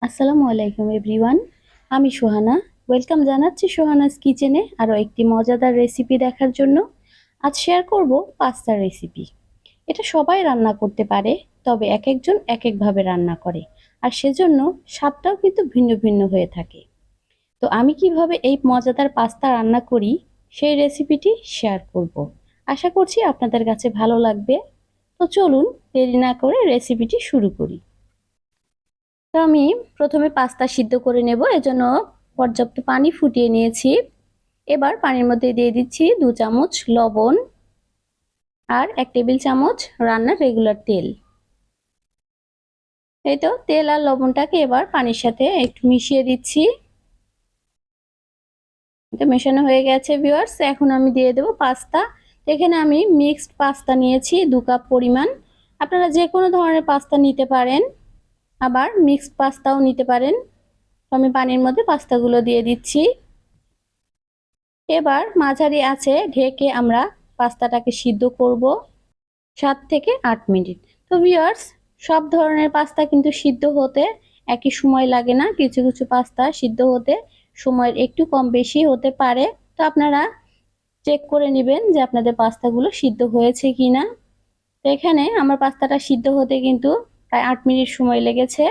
আসসালামু আলাইকুম এভরিওয়ান। আমি সোহানা। ওয়েলকাম জানাচ্ছি সোহানাস কিচেনে আরও একটি মজাদার রেসিপি দেখার জন্য। আজ শেয়ার করব পাস্তার রেসিপি। এটা সবাই রান্না করতে পারে, তবে এক একজন এক একভাবে রান্না করে, আর সেজন্য স্বাদটাও কিন্তু ভিন্ন ভিন্ন হয়ে থাকে। তো আমি কিভাবে এই মজাদার পাস্তা রান্না করি সেই রেসিপিটি শেয়ার করব। আশা করছি আপনাদের কাছে ভালো লাগবে। তো চলুন দেরি না করে রেসিপিটি শুরু করি। তো আমি প্রথমে পাস্তা সিদ্ধ করে নেব, এজন্য পর্যাপ্ত পানি ফুটিয়ে নিয়েছি। এবার পানির মধ্যে দিয়ে দিচ্ছি 2 চামচ লবণ আর 1 টেবিল চামচ রান্নার রেগুলার তেল। এই তো তেল আর লবণটাকে এবার পানির সাথে একটু মিশিয়ে দিচ্ছি। এটা মেশানো হয়ে গেছে ভিউয়ার্স। এখন আমি দিয়ে দেব পাস্তা। এখানে আমি মিক্সড পাস্তা নিয়েছি 2 কাপ পরিমাণ। আপনারা যে কোনো ধরনের পাস্তা নিতে পারেন, আবার মিক্সড পাস্তাও নিতে পারেন। আমি পানির মধ্যে পাস্তাগুলো দিয়ে দিচ্ছি। এবার মাঝারি আঁচে ঢেকে আমরা পাস্তাটাকে সিদ্ধ করব 7 থেকে 8 মিনিট। তো ভিউয়ার্স, সব ধরনের পাস্তা কিন্তু সিদ্ধ হতে একই সময় লাগে না। কিছু কিছু পাস্তা সিদ্ধ হতে সময়ের একটু কম বেশি হতে পারে। তো আপনারা চেক করে নেবেন যে আপনাদের পাস্তাগুলো সিদ্ধ হয়েছে কিনা। তো এখানে আমার পাস্তাটা সিদ্ধ হতে কিন্তু প্রায় 8 মিনিট সময় লেগেছে।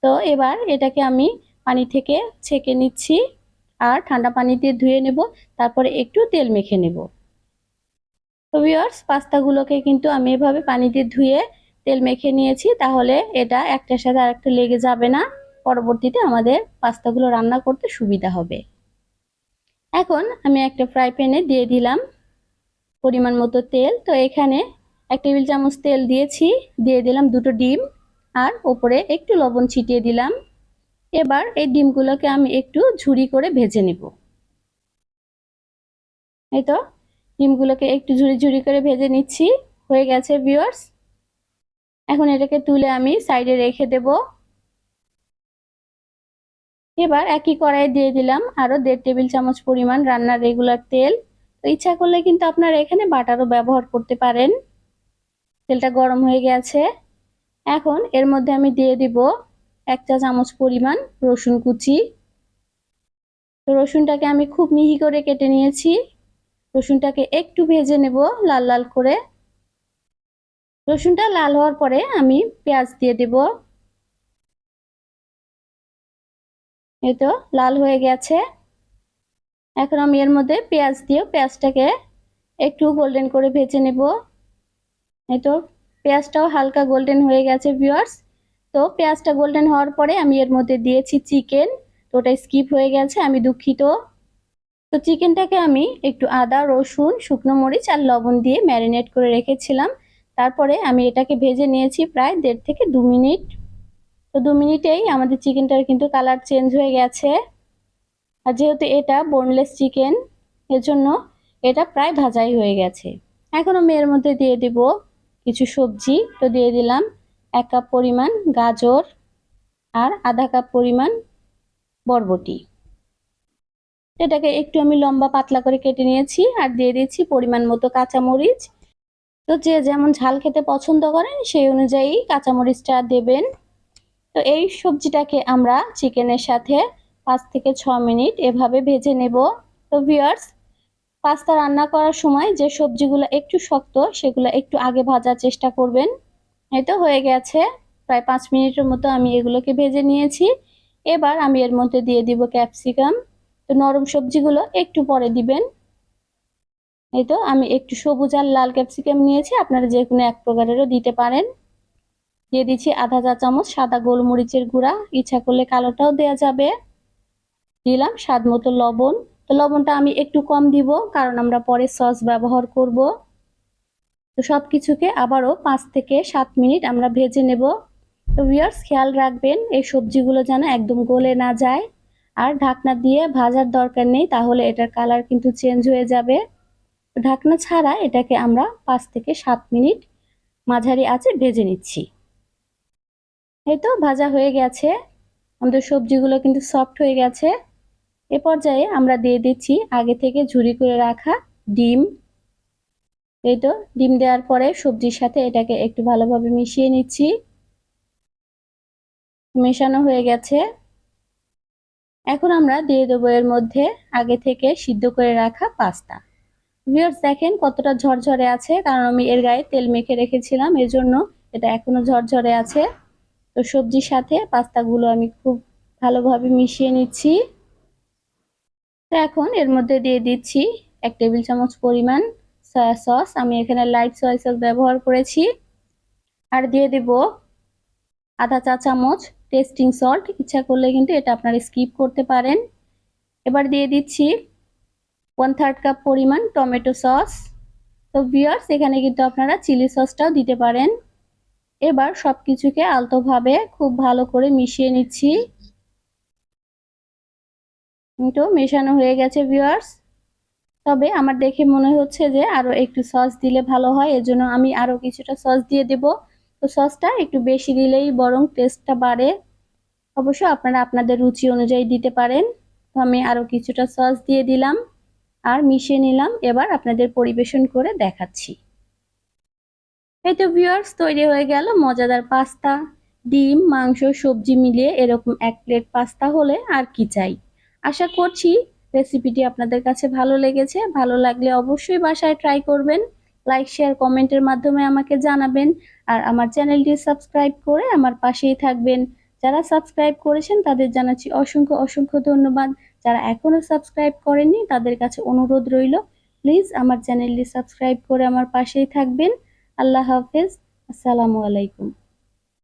তো এবার এটাকে আমি পানি থেকে ছেঁকে নিচ্ছি আর ঠান্ডা পানি দিয়ে ধুয়ে নেব, তারপরে একটু তেল মেখে নেব। তো ভিউয়ার্স, পাস্তাগুলোকে কিন্তু আমি এভাবে পানি দিয়ে ধুয়ে তেল মেখে নিয়েছি, তাহলে এটা একটার সাথে আরেকটা লেগে যাবে না। পরবর্তীতে আমাদের পাস্তাগুলো রান্না করতে সুবিধা হবে। এখন আমি একটা ফ্রাই প্যানে দিয়ে দিলাম পরিমাণ মতো তেল। তো এখানে 1 টেবিল চামচ তেল দিয়েছি, দিয়ে দিলাম 2টো ডিম আর ওপরে একটু লবণ ছিটিয়ে দিলাম। এবার এই ডিমগুলোকে আমি একটু ঝুরি করে ভেজে নেব। এই তো ডিমগুলোকে একটু ঝুরি ঝুরি করে ভেজে নিচ্ছি। হয়ে গেছে ভিউয়ার্স। এখন এটাকে তুলে আমি সাইডে রেখে দেব। এবার একই কড়াইয়ে দিয়ে দিলাম আরো 1.5 টেবিল চামচ পরিমাণ রান্নার রেগুলার তেল। তো ইচ্ছা করলে কিন্তু আপনারা এখানে বাটারও ব্যবহার করতে পারেন। তেলটা গরম হয়ে গেছে। এখন এর মধ্যে আমি দিয়ে দিব 1 চা চামচ পরিমাণ রসুন কুচি। তো রসুনটাকে আমি খুব মিহি করে কেটে নিয়েছি। রসুনটাকে একটু ভেজে নেব লাল লাল করে। রসুনটা লাল হওয়ার পরে আমি পেঁয়াজ দিয়ে দেব। এই তো লাল হয়ে গেছে। এখন আমি এর মধ্যে পেঁয়াজ দিয়ে পেঁয়াজটাকে একটু গোল্ডেন করে ভেজে নেব। এই তো পেঁয়াজটাও হালকা গোল্ডেন হয়ে গেছে ভিউয়ার্স। তো পেঁয়াজটা গোল্ডেন হওয়ার পরে আমি এর মধ্যে দিয়েছি চিকেন। তো ওটা স্কিপ হয়ে গেছে, আমি দুঃখিত। তো চিকেনটাকে আমি একটু আদা রসুন শুকনো মরিচ আর লবণ দিয়ে ম্যারিনেট করে রেখেছিলাম। তারপরে আমি এটাকে ভেজে নিয়েছি প্রায় 1.5 থেকে 2 মিনিট। তো 2 মিনিটেই আমাদের চিকেনটার কিন্তু কালার চেঞ্জ হয়ে গেছে। আর যেহেতু এটা বোনলেস চিকেন, এজন্য এটা প্রায় ভাজাই হয়ে গেছে। এখন আমি এর মধ্যে দিয়ে দিব কিছু সবজি। তো দিয়ে দিলাম 1 কাপ পরিমাণ গাজর আর আধা কাপ পরিমাণ বরবটি। এটাকে একটু আমি লম্বা পাতলা করে কেটে নিয়েছি আর দিয়ে দিচ্ছি পরিমাণ মতো কাঁচামরিচ। তো যে যেমন ঝাল খেতে পছন্দ করেন সেই অনুযায়ী কাঁচামরিচটা দেবেন। তো এই সবজিটাকে আমরা চিকেনের সাথে 5 থেকে 6 মিনিট এভাবে ভেজে নেব। তো ভিউয়ার্স, পাস্তা রান্না করার সময় যে সবজিগুলো একটু শক্ত সেগুলো একটু আগে ভাজার চেষ্টা করবেন। এই তো হয়ে গেছে। প্রায় 5 মিনিটের মতো আমি এগুলোকে ভেজে নিয়েছি। এবার আমি এর মধ্যে দিয়ে দিব ক্যাপসিকাম। তো নরম সবজিগুলো একটু পরে দিবেন। এই তো আমি একটু সবুজ আর লাল ক্যাপসিকাম নিয়েছি, আপনারা যে কোনো এক প্রকারেরও দিতে পারেন। দিয়ে দিচ্ছি আধা চা চামচ সাদা গোলমরিচের গুঁড়া, ইচ্ছা করলে কালোটাও দেওয়া যাবে। দিলাম স্বাদ মতো লবণ। তো লবণটা আমি একটু কম দিব, কারণ আমরা পরে সস ব্যবহার করব। তো সবকিছুকে আবারও 5 থেকে 7 মিনিট আমরা ভেজে নেব। তো ভিউয়ার্স, খেয়াল রাখবেন এই সবজিগুলো যেন একদম গলে না যায়। আর ঢাকনা দিয়ে ভাজার দরকার নেই, তাহলে এটার কালার কিন্তু চেঞ্জ হয়ে যাবে। ঢাকনা ছাড়া এটাকে আমরা 5 থেকে 7 মিনিট মাঝারি আঁচে ভেজে নিচ্ছি। এই তো ভাজা হয়ে গেছে। আমাদের সবজিগুলো কিন্তু সফট হয়ে গেছে। এ পর্যায়ে আমরা দিয়ে দিচ্ছি আগে থেকে ঝুরি করে রাখা ডিম। এই তো ডিম দেওয়ার পরে সবজির সাথে এটাকে একটু ভালোভাবে মিশিয়ে নিচ্ছি। মেশানো হয়ে গেছে। এখন আমরা দিয়ে দেবো এর মধ্যে আগে থেকে সিদ্ধ করে রাখা পাস্তা। ভিউয়ার্স দেখেন কতটা ঝরঝরে আছে, কারণ আমি এর গায়ে তেল মেখে রেখেছিলাম, এজন্য এটা এখনো ঝরঝরে আছে। তো সবজির সাথে পাস্তাগুলো আমি খুব ভালোভাবে মিশিয়ে নিচ্ছি। তো এখন এর মধ্যে দিয়ে দিচ্ছি 1 টেবিল চামচ পরিমাণ সয়া সস। আমি এখানে লাইট সয়া সস ব্যবহার করেছি। আর দিয়ে দেব আধা চা চামচ টেস্টিং সল্ট। ইচ্ছা করলে কিন্তু এটা আপনারা স্কিপ করতে পারেন। এবার দিয়ে দিচ্ছি 1/3 কাপ পরিমাণ টমেটো সস। তো ভিউয়ার্স এখানে কিন্তু আপনারা চিলি সসটাও দিতে পারেন। এবার সবকিছুকে আলতোভাবে খুব ভালো করে মিশিয়ে নিচ্ছি। তো মেশানো হয়ে গেছে ভিউয়ার্স। তবে আমার দেখে মনে হচ্ছে যে আরো একটু সস দিলে ভালো হয়, এজন্য আমি আরো কিছুটা সস দিয়ে দেব। তো সসটা একটু বেশি দিলেই বরং টেস্টটা বাড়ে। অবশ্য আপনারা আপনাদের রুচি অনুযায়ী দিতে পারেন। তো আমি আরো কিছুটা সস দিয়ে দিলাম আর মিশিয়ে নিলাম। এবার আপনাদের পরিবেশন করে দেখাচ্ছি। এই তো ভিউয়ার্স তৈরি হয়ে গেল মজাদার পাস্তা। ডিম, মাংস, সবজি মিলিয়ে এরকম 1 প্লেট পাস্তা হলে আর কি চাই। আশা করছি রেসিপিটি আপনাদের কাছে ভালো লেগেছে। ভালো লাগলে অবশ্যই বাসায় ট্রাই করবেন। লাইক, শেয়ার, কমেন্টের মাধ্যমে আমাকে জানাবেন। আর আমার চ্যানেলটি সাবস্ক্রাইব করে আমার পাশেই থাকবেন। যারা সাবস্ক্রাইব করেছেন তাদের জানাচ্ছি অসংখ্য অসংখ্য ধন্যবাদ। যারা এখনো সাবস্ক্রাইব করেননি তাদের কাছে অনুরোধ রইল, প্লিজ আমার চ্যানেলটি সাবস্ক্রাইব করে আমার পাশেই থাকবেন। আল্লাহ হাফেজ। আসসালামু আলাইকুম।